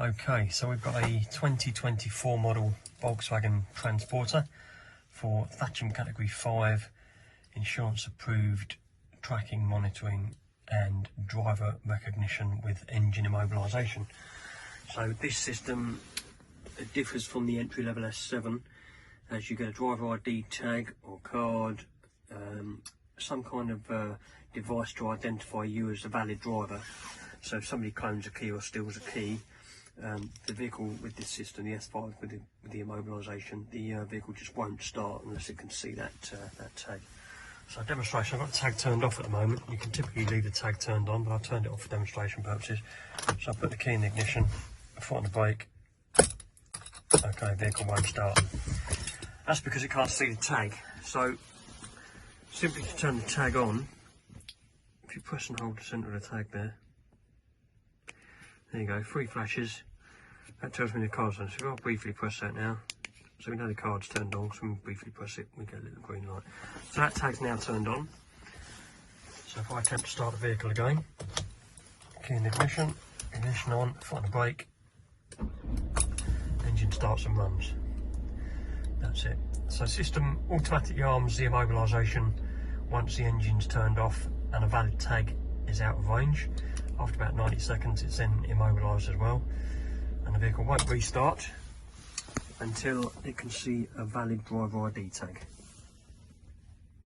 Okay, so we've got a 2024 model Volkswagen Transporter for Thatcham Category 5, insurance approved, tracking, monitoring and driver recognition with engine immobilisation. So this system differs from the entry-level S7 as you get a driver ID tag or card, some kind of device to identify you as a valid driver. So if somebody clones a key or steals a key, the vehicle with this system, the S5 with the immobilisation, the vehicle just won't start unless it can see that tag. So demonstration, I've got the tag turned off at the moment. You can typically leave the tag turned on, but I've turned it off for demonstration purposes. So I put the key in the ignition, foot on the brake. Okay, vehicle won't start. That's because it can't see the tag. So simply to turn the tag on, if you press and hold the centre of the tag there you go, 3 flashes. That tells me the card's on. So if I briefly press that now, so we know the card's turned on, so when we briefly press it, we get a little green light. So that tag's now turned on. So if I attempt to start the vehicle again, key in the ignition, ignition on, foot on the brake, engine starts and runs. That's it. So system automatically arms the immobilisation once the engine's turned off and a valid tag is out of range. After about 90 seconds it's then immobilised as well, and the vehicle won't restart until it can see a valid driver ID tag.